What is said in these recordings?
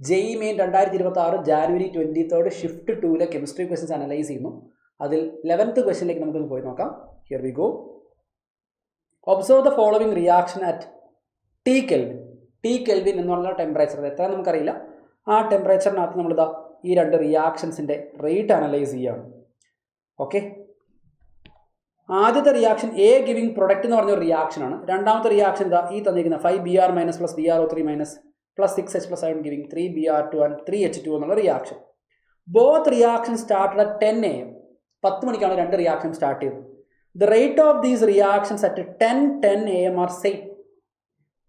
JEE main 2026 January 23 shift 2 chemistry questions analyse ചെയ്യുന്നു. അതിൽ 11th ക്വസ്റ്റ്യനിലേക്ക് നമുക്കൊന്ന് പോയി നോക്കാം. Here we go. Observe the following reaction at T Kelvin. T Kelvin എന്ന് പറഞ്ഞ ടെമ്പറേച്ചർ എത്ര നമുക്കറിയില്ല. ആ ടെമ്പറേച്ചറിനകത്ത് നമ്മളിതാ ഈ രണ്ട് റിയാക്ഷൻസിൻ്റെ റേറ്റ് അനലൈസ് ചെയ്യുകയാണ്. ഓക്കെ, ആദ്യത്തെ റിയാക്ഷൻ എ ഗിവിംഗ് പ്രൊഡക്റ്റ് എന്ന് പറഞ്ഞൊരു റിയാക്ഷനാണ്. രണ്ടാമത്തെ റിയാക്ഷൻ ഇതാ ഈ തന്നിരിക്കുന്ന 5Br minus plus BrO3 minus plus 6H plus 7 giving 3Br2 and 3H2 എന്നുള്ള reaction. Both reaction started at 10 AM. 10 മണിക്കാണ് രണ്ട് റിയാക്ഷൻ സ്റ്റാർട്ട് ചെയ്തത്. The rate of these reactions at 10 AM are same.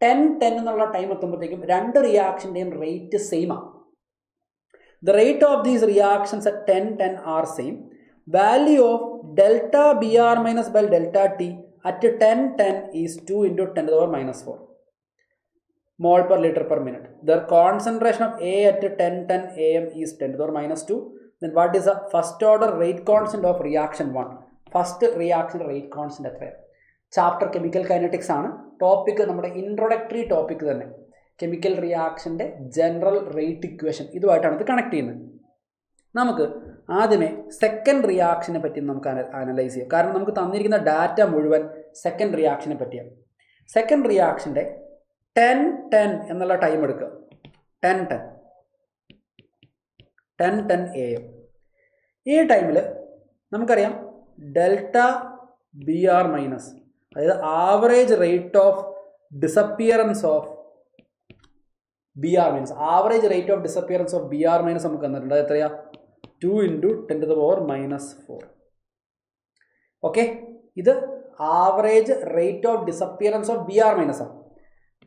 10 എന്നുള്ള ടൈം എത്തുമ്പോഴത്തേക്കും രണ്ട് റിയാക്ഷൻ്റെയും rate same ആണ്. The rate of these reactions at 10 are same. Value of delta Br minus by delta T at 10 is 2 into 10 to the power minus 4 mole per liter per minute. The concentration of A at 10 AM is 10 to the power minus 2. Then what is the first order rate constant of reaction 1? First reaction rate constant at chapter chemical kinetics ആണ്. Topic നമ്മുടെ introductory topic തന്നെ, chemical റിയാക്ഷൻ്റെ general rate equation, ഇതുമായിട്ടാണ് ഇത് connect ചെയ്യുന്നത്. നമുക്ക് ആദ്യമേ second റിയാക്ഷനെ പറ്റി നമുക്ക് analyse ചെയ്യാം. കാരണം നമുക്ക് തന്നിരിക്കുന്ന ഡാറ്റ മുഴുവൻ സെക്കൻഡ് റിയാക്ഷനെ പറ്റിയാണ്. സെക്കൻഡ് റിയാക്ഷൻ്റെ 10 എന്നുള്ള ടൈം എടുക്കുക. 10 AM. ഈ ടൈമിൽ നമുക്കറിയാം ഡെൽറ്റ Br മൈനസ്, അതായത് average rate of disappearance of Br minus, average rate of disappearance of Br minus നമുക്ക് തന്നിട്ടുണ്ട്. അത് എത്രയാ? 2 into 10 to the power minus 4. Okay, ഇത് average rate of disappearance of Br minus ആണ്.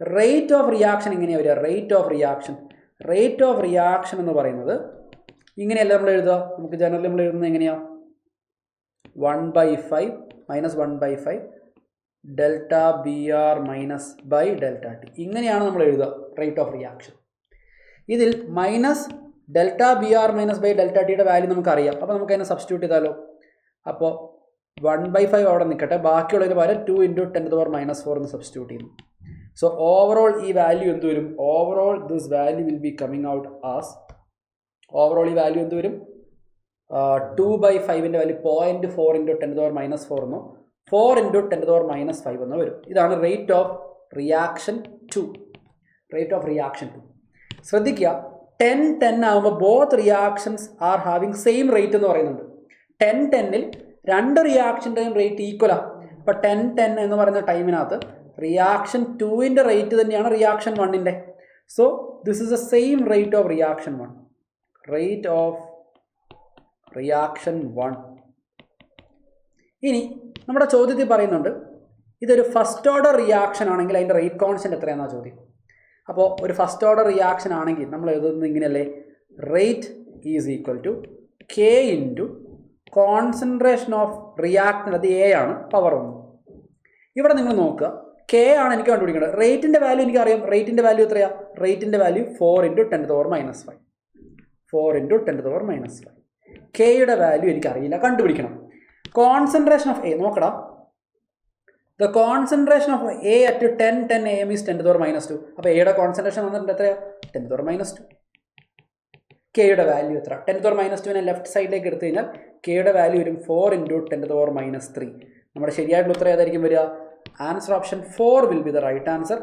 റേറ്റ് ഓഫ് റിയാക്ഷൻ എങ്ങനെയാണ് വരിക? Rate of reaction എന്ന് പറയുന്നത് ഇങ്ങനെയല്ല നമ്മൾ എഴുതുക. നമുക്ക് ജനറലി നമ്മൾ എഴുതുന്നത് എങ്ങനെയാണ്? 1/5 minus 1/5 delta Br minus by delta T, ഇങ്ങനെയാണ് നമ്മൾ എഴുതുക റേറ്റ് ഓഫ് റിയാക്ഷൻ. ഇതിൽ minus delta Br minus by delta ടിയുടെ വാല്യൂ നമുക്കറിയാം. അപ്പോൾ നമുക്ക് അതിനെ സബ്സ്റ്റിറ്റ്യൂട്ട് ചെയ്താലോ? അപ്പോൾ 1/5 അവിടെ നിൽക്കട്ടെ, ബാക്കിയുള്ളതിന് പകരം 2 into 10 to the power minus 4 എന്ന് സബ്സ്റ്റിറ്റ്യൂട്ട് ചെയ്യുന്നു. സോ ഓവറോൾ ഈ വാല്യൂ എന്ത് വരും? Overall this value will be coming out as, overall ഈ വാല്യൂ എന്ത് വരും? 2/5ൻ്റെ value 0.4 into 10 to the power minus 4 എന്നോ 4 into 10 to the power minus 5 എന്നോ വരും. ഇതാണ് റേറ്റ് ഓഫ് റിയാക്ഷൻ 2. ശ്രദ്ധിക്കുക, 10 ആകുമ്പോൾ both reactions are having same rate എന്ന് പറയുന്നുണ്ട്. 10ൽ രണ്ട് റിയാക്ഷൻ്റെയും റേറ്റ് ഈക്വലാണ്. അപ്പോൾ 10 എന്ന് പറയുന്ന ടൈമിനകത്ത് റിയാക്ഷൻ 2ൻ്റെ റേറ്റ് തന്നെയാണ് റിയാക്ഷൻ 1ൻ്റെ. So this is the same rate of reaction 1. ഇനി നമ്മുടെ ചോദ്യത്തിൽ പറയുന്നുണ്ട് ഇതൊരു ഫസ്റ്റ് ഓർഡർ റിയാക്ഷൻ ആണെങ്കിൽ അതിൻ്റെ റേറ്റ് കോൺസ്റ്റൻറ്റ് എത്രയാണെന്നാണ് ചോദ്യം. അപ്പോൾ ഒരു ഫസ്റ്റ് ഓർഡർ റിയാക്ഷൻ ആണെങ്കിൽ നമ്മൾ എഴുതുന്നത് ഇങ്ങനെയല്ലേ? Rate is equal to K into concentration of reactant, അത് എ ആണ്, പവർ 1. ഇവിടെ നിങ്ങൾ നോക്കുക, കെ ആണ് എനിക്ക് കണ്ടുപിടിക്കേണ്ടത്. റേറ്റിൻ്റെ വാല്യൂ എനിക്കറിയാം. റേറ്റിൻ്റെ വാല്യൂ എത്രയാണ്? റേറ്റിൻ്റെ value 4 into 10 to the power minus 5. 4 into 10 to the power minus 5. കെയുടെ വാല്യൂ എനിക്കറിയില്ല, കണ്ടുപിടിക്കണം. കോൺസെൻട്രേഷൻ ഓഫ് എ നോക്കടാ. The concentration of A at 10 AM is 10 to the power minus 2. അപ്പോൾ എയുടെ കോൺസെൻട്രേഷൻ വന്നിട്ടുണ്ട് എത്രയാണ്? 10 to the power minus 2. കെയുടെ value എത്ര? 10 to the power minus 2നെ ലെഫ്റ്റ് സൈഡിലേക്ക് എടുത്തു കഴിഞ്ഞാൽ കെയുടെ വാല്യൂ വരും 4 into 10 to the power minus 3. നമ്മുടെ ശരിയായിട്ടുള്ള ഉത്തരം ഏതായിരിക്കും വരിക? Answer option 4 will be the right answer.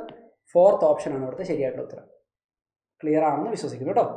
4th option ആണ് ഇവിടുത്തെ ശരിയായിട്ടുള്ള ഉത്തരം. ക്ലിയർ ആണെന്ന് വിശ്വസിക്കുന്നു കേട്ടോ.